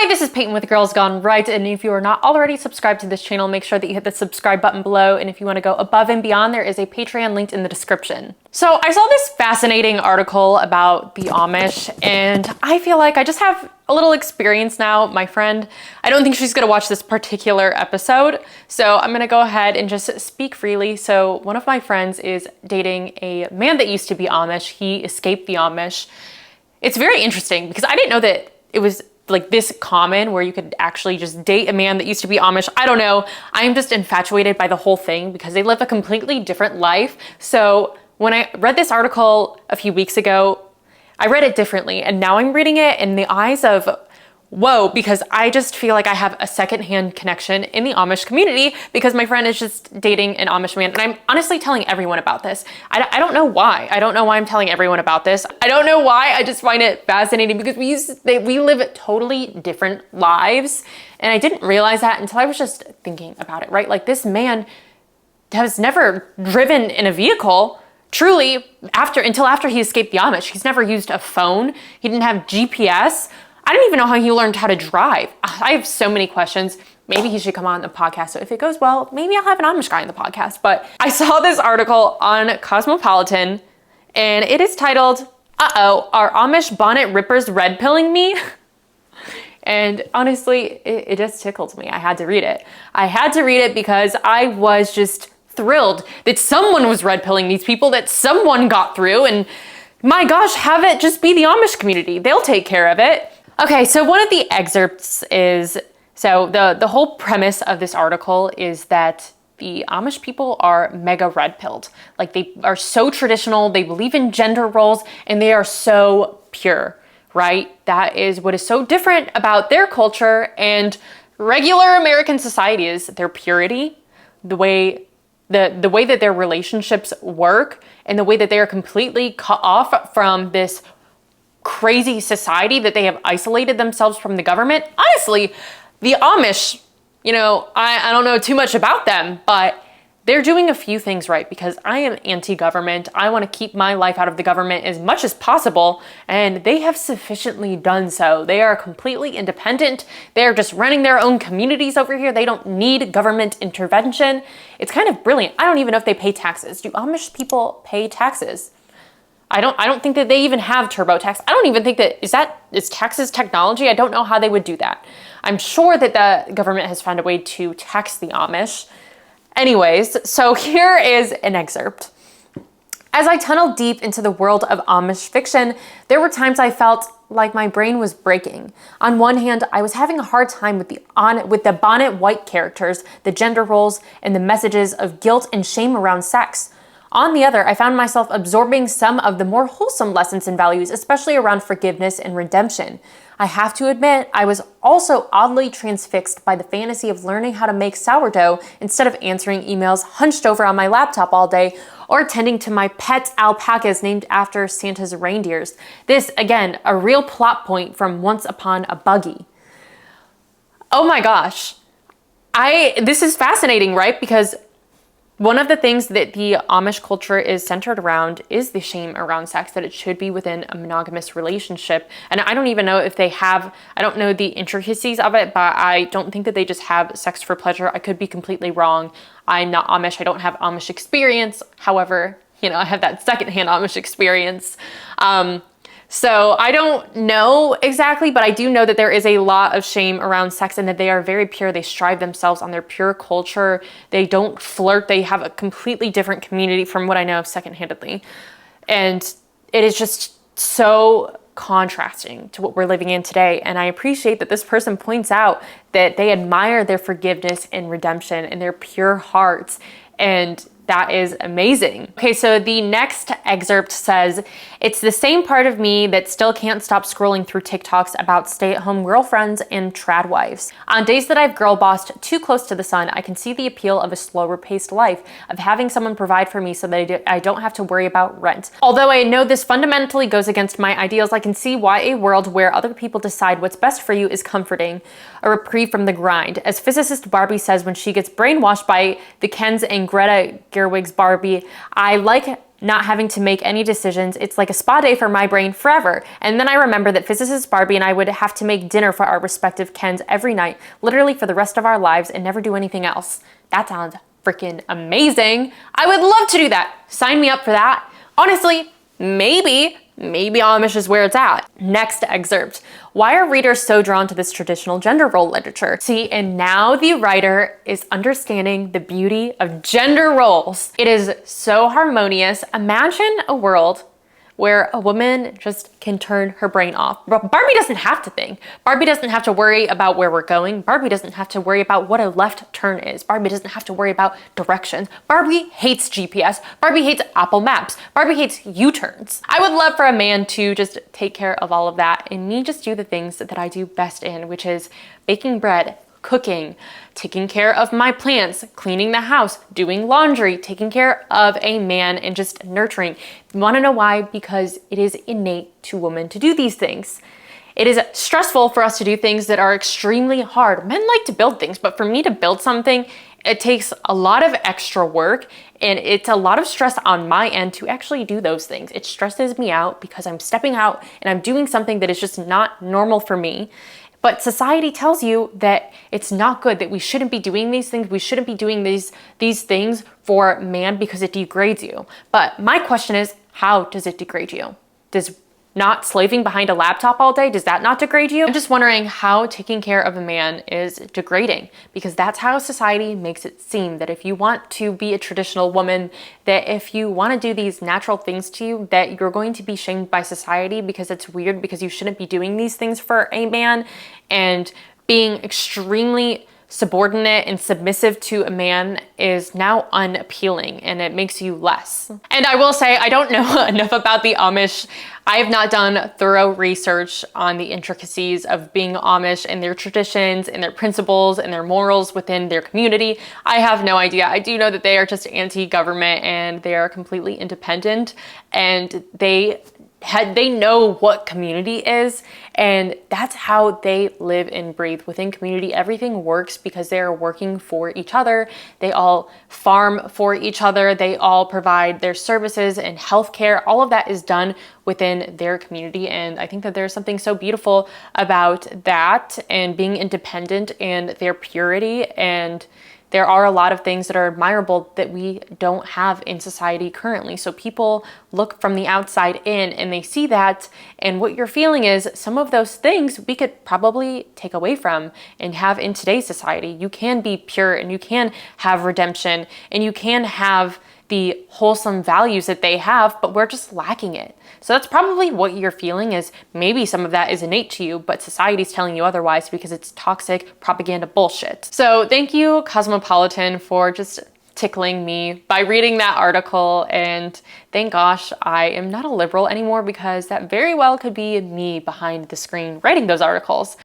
this is Peyton with Girls Gone Right, and if you are not already subscribed to this channel, make sure that you hit the subscribe button below, and if you want to go above and beyond, there is a Patreon linked in the description. So I saw this fascinating article about the Amish, and I feel like I just have a little experience now. My friend, I don't think she's gonna watch this particular episode, so I'm gonna go ahead and just speak freely. So one of my friends is dating a man that used to be Amish. He escaped the Amish. It's very interesting because I didn't know that it was like this common where you could actually just date a man that used to be Amish. I don't know. I'm just infatuated by the whole thing because they live a completely different life. So when I read this article a few weeks ago, I read it differently, and now I'm reading it in the eyes of whoa, because I just feel like I have a secondhand connection in the Amish community because my friend is just dating an Amish man. And I'm honestly telling everyone about this. I don't know why. I don't know why I'm telling everyone about this. I don't know why. I just find it fascinating because we live totally different lives. And I didn't realize that until I was just thinking about it, right? Like, this man has never driven in a vehicle. Truly, until after he escaped the Amish. He's never used a phone. He didn't have GPS. I don't even know how he learned how to drive. I have so many questions. Maybe he should come on the podcast. So if it goes well, maybe I'll have an Amish guy on the podcast. But I saw this article on Cosmopolitan, and it is titled, "Uh-oh, are Amish bonnet rippers red-pilling me?" And honestly, it just tickled me. I had to read it. I had to read it because I was just thrilled that someone was red-pilling these people, that someone got through, and my gosh, have it just be the Amish community. They'll take care of it. Okay, so one of the excerpts is, so the whole premise of this article is that the Amish people are mega red-pilled. Like, they are so traditional, they believe in gender roles, and they are so pure, right? That is what is so different about their culture and regular American society is their purity, the way that their relationships work, and the way that they are completely cut off from this crazy society that they have isolated themselves from the government. Honestly, the Amish, you know, I don't know too much about them, but they're doing a few things right because I am anti-government. I want to keep my life out of the government as much as possible, and they have sufficiently done so. They are completely independent. They're just running their own communities over here. They don't need government intervention. It's kind of brilliant. I don't even know if they pay taxes. Do Amish people pay taxes? I don't think that they even have TurboTax. I don't even think that, is taxes technology? I don't know how they would do that. I'm sure that the government has found a way to tax the Amish. Anyways, so here is an excerpt. As I tunneled deep into the world of Amish fiction, there were times I felt like my brain was breaking. On one hand, I was having a hard time with the bonnet white characters, the gender roles, and the messages of guilt and shame around sex. On the other, I found myself absorbing some of the more wholesome lessons and values, especially around forgiveness and redemption. I have to admit, I was also oddly transfixed by the fantasy of learning how to make sourdough instead of answering emails hunched over on my laptop all day or tending to my pet alpacas named after Santa's reindeers. This, again, a real plot point from Once Upon a Buggy. Oh my gosh. This is fascinating, right? Because one of the things that the Amish culture is centered around is the shame around sex, that it should be within a monogamous relationship. And I don't even know if they have, I don't know the intricacies of it, but I don't think that they just have sex for pleasure. I could be completely wrong. I'm not Amish. I don't have Amish experience. However, you know, I have that secondhand Amish experience. So I don't know exactly, but I do know that there is a lot of shame around sex and that they are very pure. They strive themselves on their pure culture. They don't flirt. They have a completely different community from what I know of secondhandedly. And it is just so contrasting to what we're living in today. And I appreciate that this person points out that they admire their forgiveness and redemption and their pure hearts. And that is amazing. Okay, so the next excerpt says, "It's the same part of me that still can't stop scrolling through TikToks about stay-at-home girlfriends and trad wives. On days that I've girl-bossed too close to the sun, I can see the appeal of a slower-paced life, of having someone provide for me so that I don't have to worry about rent. Although I know this fundamentally goes against my ideals, I can see why a world where other people decide what's best for you is comforting, a reprieve from the grind. As physicist Barbie says when she gets brainwashed by the Kens and Greta Gerwig's Barbie, I like not having to make any decisions. It's like a spa day for my brain forever. And then I remember that physicist Barbie and I would have to make dinner for our respective Kens every night, literally for the rest of our lives, and never do anything else. That sounds freaking amazing. I would love to do that. Sign me up for that. Honestly, maybe Amish is where it's at. Next excerpt. Why are readers so drawn to this traditional gender role literature? See, and now the writer is understanding the beauty of gender roles. It is so harmonious. Imagine a world where a woman just can turn her brain off. Barbie doesn't have to think. Barbie doesn't have to worry about where we're going. Barbie doesn't have to worry about what a left turn is. Barbie doesn't have to worry about directions. Barbie hates GPS. Barbie hates Apple Maps. Barbie hates U-turns. I would love for a man to just take care of all of that and me just do the things that I do best in, which is baking bread, cooking, taking care of my plants, cleaning the house, doing laundry, taking care of a man, and just nurturing. You want to know why? Because it is innate to women to do these things. It is stressful for us to do things that are extremely hard. Men like to build things, but for me to build something, it takes a lot of extra work and it's a lot of stress on my end to actually do those things. It stresses me out because I'm stepping out and I'm doing something that is just not normal for me. But society tells you that it's not good, that we shouldn't be doing these things. We shouldn't be doing these things for man because it degrades you. But my question is, how does it degrade you? Does not slaving behind a laptop all day, does that not degrade you? I'm just wondering how taking care of a man is degrading, because that's how society makes it seem, that if you want to be a traditional woman, that if you want to do these natural things to you, that you're going to be shamed by society because it's weird, because you shouldn't be doing these things for a man, and being extremely subordinate and submissive to a man is now unappealing and it makes you less. And I will say, I don't know enough about the Amish. I have not done thorough research on the intricacies of being Amish and their traditions and their principles and their morals within their community. I have no idea. I do know that they are just anti-government and they are completely independent, and they know what community is, and that's how they live and breathe. Within community, everything works because they are working for each other. They all farm for each other. They all provide their services and healthcare. All of that is done within their community, and I think that there's something so beautiful about that and being independent and their purity. And there are a lot of things that are admirable that we don't have in society currently. So people look from the outside in and they see that, and what you're feeling is some of those things we could probably take away from and have in today's society. You can be pure and you can have redemption and you can have the wholesome values that they have, but we're just lacking it. So that's probably what you're feeling, is maybe some of that is innate to you, but society's telling you otherwise because it's toxic propaganda bullshit. So thank you, Cosmopolitan, for just tickling me by reading that article, and thank gosh I am not a liberal anymore, because that very well could be me behind the screen writing those articles.